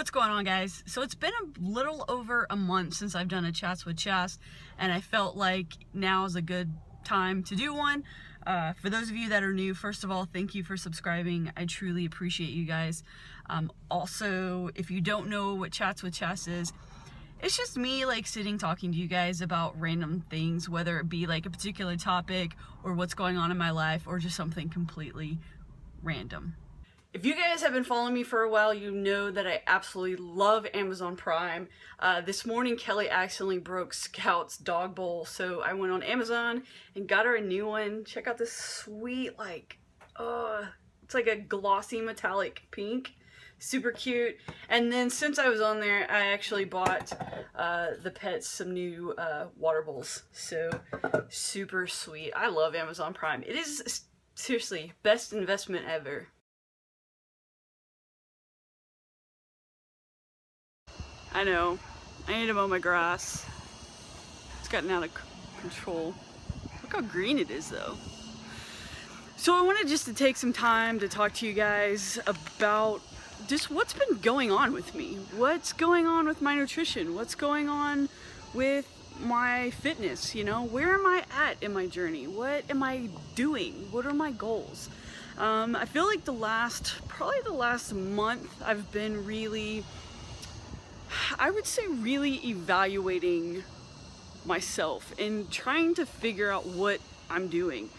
What's going on, guys? So it's been a little over a month since I've done a Chats with Chas, and I felt like now is a good time to do one. For those of you that are new, first of all, thank you for subscribing. I truly appreciate you guys. Also, if you don't know what Chats with Chas is, it's just me like sitting talking to you guys about random things, whether it be like a particular topic or what's going on in my life or just something completely random. If you guys have been following me for a while, you know that I absolutely love Amazon Prime. This morning, Kelly accidentally broke Scout's dog bowl, so I went on Amazon and got her a new one. Check out this sweet, like, it's like a glossy metallic pink. Super cute. And then since I was on there, I actually bought the pets some new water bowls. So super sweet. I love Amazon Prime. It is seriously best investment ever. I know. I need to mow my grass. It's gotten out of control. Look how green it is though. So I wanted just to take some time to talk to you guys about just what's been going on with me. What's going on with my nutrition? What's going on with my fitness? You know, where am I at in my journey? What am I doing? What are my goals? I feel like probably the last month I've been really, I would say really evaluating myself and trying to figure out what I'm doing.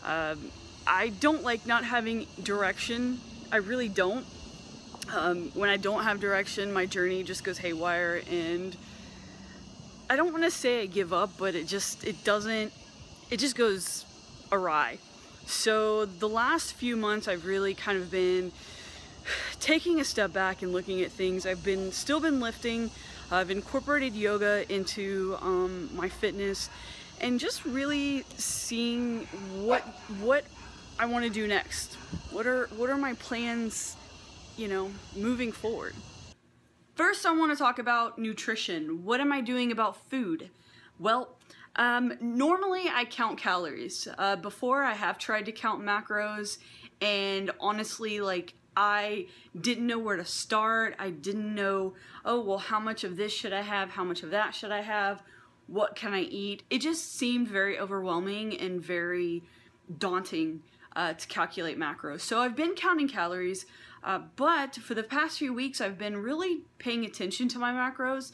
I don't like not having direction. I really don't. When I don't have direction, my journey just goes haywire, and I don't want to say I give up, but it just goes awry. So the last few months I've really kind of been taking a step back and looking at things. I've still been lifting. I've incorporated yoga into my fitness, and just really seeing what I want to do next. What are my plans, you know, moving forward. First, I want to talk about nutrition. What am I doing about food? Well, normally I count calories. Before, I have tried to count macros, and honestly, like, I didn't know where to start. I didn't know, oh, well, how much of this should I have? How much of that should I have? What can I eat? It just seemed very overwhelming and very daunting to calculate macros. So I've been counting calories, but for the past few weeks, I've been really paying attention to my macros.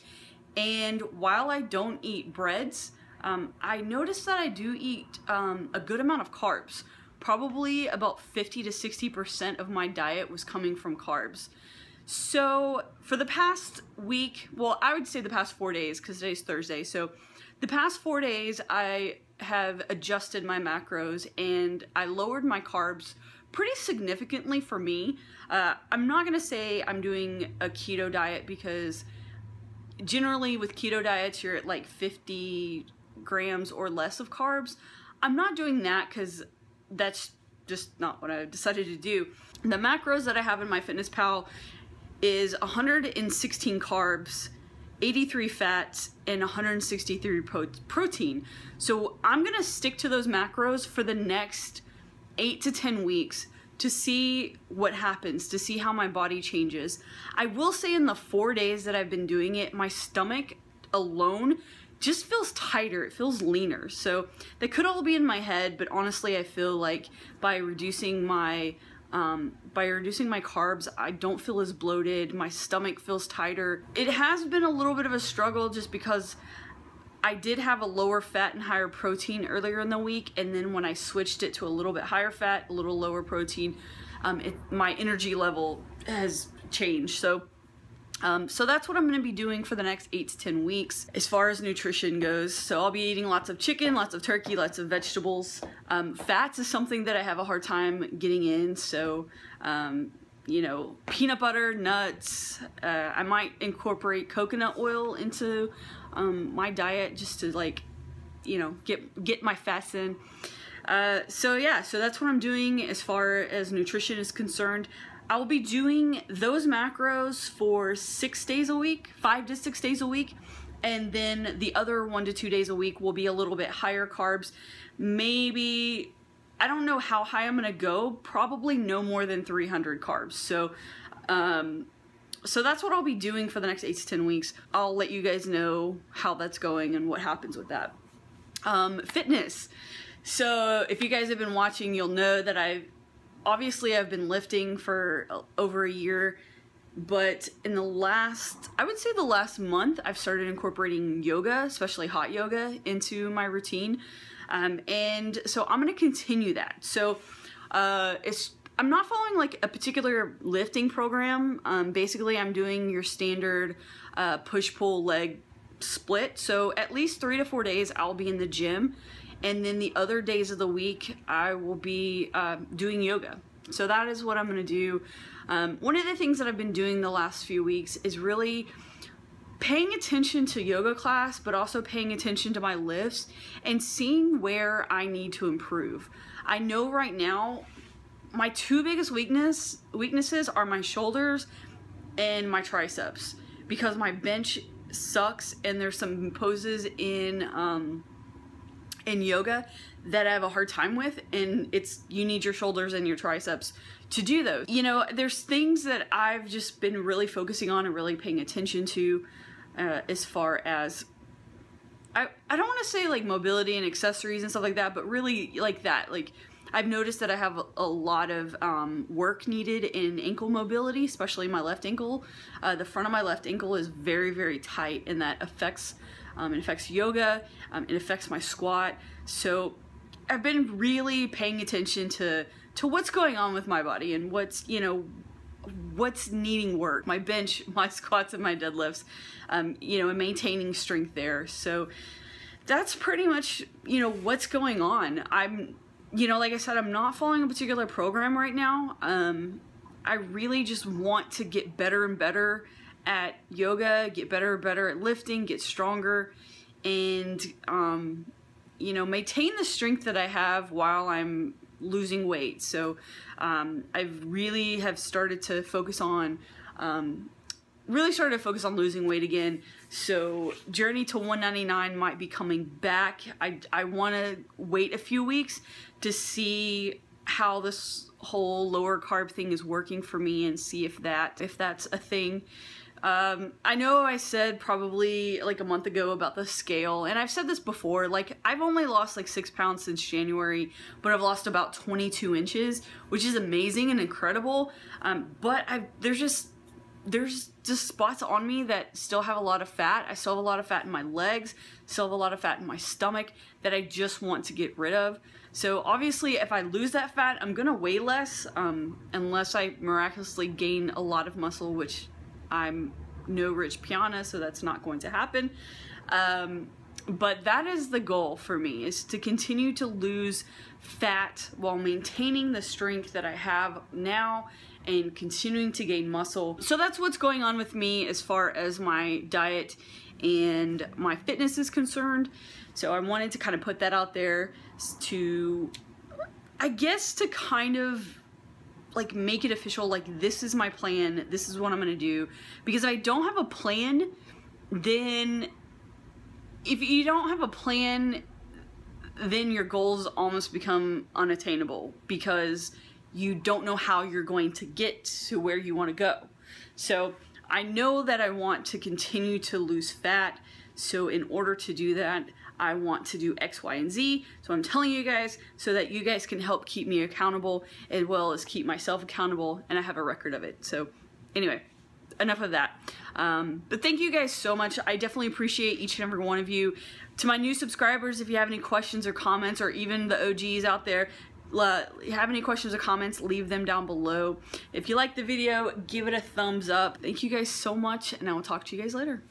And while I don't eat breads, I noticed that I do eat a good amount of carbs. Probably about 50 to 60% of my diet was coming from carbs. So for the past week, well, I would say the past 4 days, because today's Thursday. So the past 4 days, I have adjusted my macros and I lowered my carbs pretty significantly for me. I'm not gonna say I'm doing a keto diet, because generally with keto diets, you're at like 50 grams or less of carbs. I'm not doing that because that's just not what I decided to do. The macros that I have in MyFitnessPal is 116 carbs, 83 fats, and 163 protein. So I'm gonna stick to those macros for the next 8 to 10 weeks to see what happens, to see how my body changes. I will say in the 4 days that I've been doing it, my stomach alone just feels tighter, it feels leaner. So they could all be in my head, but honestly I feel like by reducing my carbs, I don't feel as bloated, my stomach feels tighter. It has been a little bit of a struggle just because I did have a lower fat and higher protein earlier in the week, and then when I switched it to a little bit higher fat, a little lower protein, my energy level has changed. So that's what I'm going to be doing for the next 8 to 10 weeks as far as nutrition goes. So I'll be eating lots of chicken, lots of turkey, lots of vegetables. Fats is something that I have a hard time getting in. So, you know, peanut butter, nuts. I might incorporate coconut oil into my diet just to, like, you know, get my fats in. So yeah, so that's what I'm doing as far as nutrition is concerned. I will be doing those macros for 6 days a week, 5 to 6 days a week, and then the other 1 to 2 days a week will be a little bit higher carbs. Maybe, I don't know how high I'm gonna go, probably no more than 300 carbs. So So that's what I'll be doing for the next 8 to 10 weeks. I'll let you guys know how that's going and what happens with that. Fitness. So if you guys have been watching, you'll know that I've been lifting for over a year, but in the last, I would say the last month, I've started incorporating yoga, especially hot yoga, into my routine. And so I'm going to continue that. So I'm not following like a particular lifting program. Basically, I'm doing your standard push-pull leg split. So at least 3 to 4 days I'll be in the gym, and then the other days of the week I will be doing yoga. So that is what I'm going to do. One of the things that I've been doing the last few weeks is really paying attention to yoga class, but also paying attention to my lifts and seeing where I need to improve. I know right now my two biggest weaknesses are my shoulders and my triceps, because my bench sucks, and there's some poses in yoga that I have a hard time with, and you need your shoulders and your triceps to do those. You know, there's things that I've just been really focusing on and really paying attention to as far as, I don't want to say like mobility and accessories and stuff like that, but really like that. Like, I've noticed that I have a lot of work needed in ankle mobility, especially my left ankle. The front of my left ankle is very, very tight, and that affects it affects yoga, it affects my squat. So I've been really paying attention to what's going on with my body and what's, you know, what's needing work. My bench, my squats, and my deadlifts, you know, and maintaining strength there. So that's pretty much, you know, what's going on. You know, like I said, I'm not following a particular program right now. I really just want to get better and better at yoga, get better and better at lifting, get stronger, and, you know, maintain the strength that I have while I'm losing weight. So I really have started to focus on losing weight again. So Journey to 199 might be coming back. I want to wait a few weeks to see how this whole lower carb thing is working for me, and see if that's a thing. I know I said probably like a month ago about the scale, and I've said this before, like I've only lost like 6 pounds since January, but I've lost about 22 inches, which is amazing and incredible. But there's just spots on me that still have a lot of fat. I still have a lot of fat in my legs, still have a lot of fat in my stomach that I just want to get rid of. So obviously if I lose that fat, I'm gonna weigh less, unless I miraculously gain a lot of muscle, which I'm no Rich Piana, so that's not going to happen. But that is the goal for me, is to continue to lose fat while maintaining the strength that I have now and continuing to gain muscle. So that's what's going on with me as far as my diet and my fitness is concerned. So I wanted to kind of put that out there to, I guess, to kind of like make it official, like this is my plan, this is what I'm gonna do. Because if I don't have a plan, then if you don't have a plan, then your goals almost become unattainable, because you don't know how you're going to get to where you want to go. So I know that I want to continue to lose fat, so in order to do that, I want to do X, Y, and Z. So I'm telling you guys so that you guys can help keep me accountable, as well as keep myself accountable, and I have a record of it. So anyway, enough of that. But thank you guys so much. I definitely appreciate each and every one of you. To my new subscribers, if you have any questions or comments, or even the OGs out there, have any questions or comments, leave them down below. If you liked the video, give it a thumbs up. Thank you guys so much, and I will talk to you guys later.